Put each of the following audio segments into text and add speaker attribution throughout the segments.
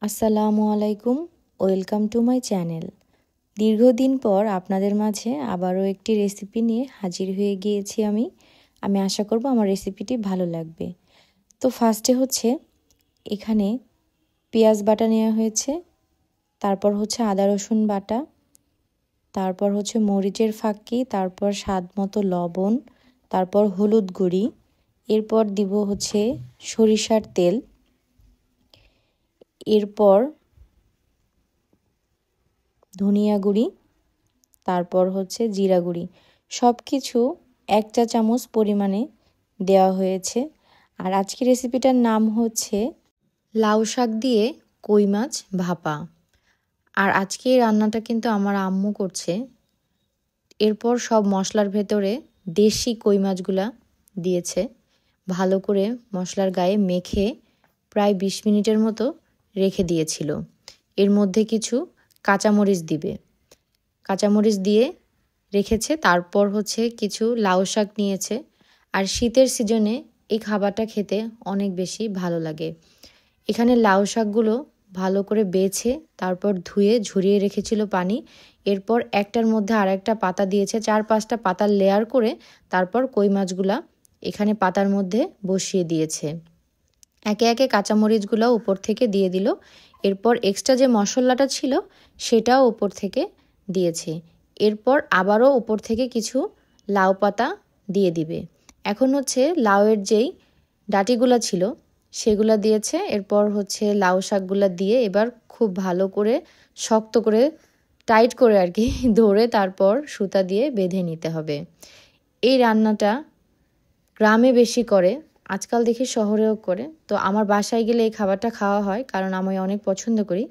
Speaker 1: আসসালামু আলাইকুম, welcome to my channel. দীর্ঘদিন পর আপনাদের মাঝে আবারও একটি রেসিপি নিয়ে হাজির হয়ে গিয়েছি আমি আশা করব আমার রেসিপিটি ভালো লাগবে। তো ফার্স্টে হচ্ছে এখানে পেঁয়াজ বাটা নেওয়া হয়েছে, তারপর হচ্ছে আদা রসুন বাটা, তারপর হচ্ছে মরিচের ফাঁকি, তারপর স্বাদ মতো লবণ, তারপর হলুদ গুঁড়ি, এরপর দিব হচ্ছে সরিষার তেল, এরপর ধনিয়া গুঁড়ি, তারপর হচ্ছে জিরা গুঁড়ি, সব কিছু 1 চা চামচ পরিমাণে দেওয়া হয়েছে। আর আজকের রেসিপিটার নাম হচ্ছে লাউ শাক দিয়ে কই মাছ ভাপা। আর আজকে এই রান্নাটা কিন্তু আমার আম্মু করছে। এরপর সব মশলার ভেতরে দেশি কই মাছগুলা দিয়েছে, ভালো করে মশলার গায়ে মেখে প্রায় 20 মিনিটের মতো রেখে দিয়েছিল। এর মধ্যে কিছু কাঁচামরিচ দিবে, কাঁচামরিচ দিয়ে রেখেছে। তারপর হচ্ছে কিছু লাউ শাক নিয়েছে। আর শীতের সিজনে এই খাবারটা খেতে অনেক বেশি ভালো লাগে। এখানে লাউ শাকগুলো ভালো করে বেছে তারপর ধুয়ে ঝরিয়ে রেখেছিল পানি। এরপর একটার মধ্যে আর একটা পাতা দিয়েছে, 4-5টা পাতার লেয়ার করে তারপর কই মাছগুলা এখানে পাতার মধ্যে বসিয়ে দিয়েছে। একে একে কাঁচামরিচগুলো উপর থেকে দিয়ে দিল। এরপর এক্সট্রা যে মশলাটা ছিল সেটাও উপর থেকে দিয়েছে। এরপর আবারও উপর থেকে কিছু লাউ পাতা দিয়ে দিবে। এখন হচ্ছে লাউয়ের যেই ডাঁটিগুলো ছিল সেগুলো দিয়েছে। এরপর হচ্ছে লাউ শাকগুলো দিয়ে এবার খুব ভালো করে শক্ত করে টাইট করে আর কি ধরে তারপর সুতা দিয়ে বেঁধে নিতে হবে। এই রান্নাটা গ্রামে বেশি করে, আজকাল দেখি শহরেও করে। তো আমার বাসায় গেলে এই খাবারটা খাওয়া হয়, কারণ আমি অনেক পছন্দ করি।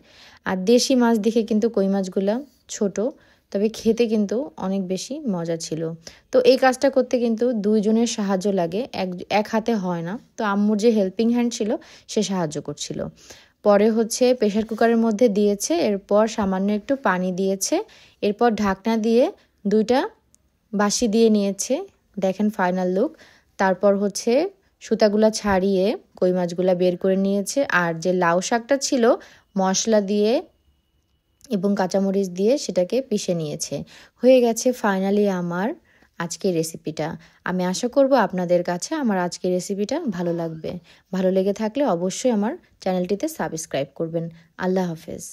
Speaker 1: আর দেশি মাছ দেখে কিন্তু কই মাছগুলো ছোট, তবে খেতে কিন্তু অনেক বেশি মজা ছিল। তো এই কাজটা করতে কিন্তু 2 জনের সাহায্য লাগে, এক হাতে হয় না। তো আম্মুর যে হেল্পিং হ্যান্ড ছিল সে সাহায্য করছিল। পরে হচ্ছে প্রেসার কুকারের মধ্যে দিয়েছে, এরপর সামান্য একটু পানি দিয়েছে, এরপর ঢাকনা দিয়ে 2টা বাঁশি দিয়ে নিয়েছে। দেখেন ফাইনাল লুক। তারপর হচ্ছে সুতাগুলা ছাড়িয়ে কই মাছগুলা বের করে নিয়েছে। আর যে লাউ শাকটা ছিল মশলা দিয়ে এবং কাঁচামরিচ দিয়ে সেটাকে পিষে নিয়েছে। হয়ে গেছে ফাইনালি আমার আজকের রেসিপিটা। আমি আশা করব আপনাদের কাছে আমার আজকের রেসিপিটা ভালো লাগবে। ভালো লেগে থাকলে অবশ্যই আমার চ্যানেলটিতে সাবস্ক্রাইব করবেন। আল্লাহ হাফেজ।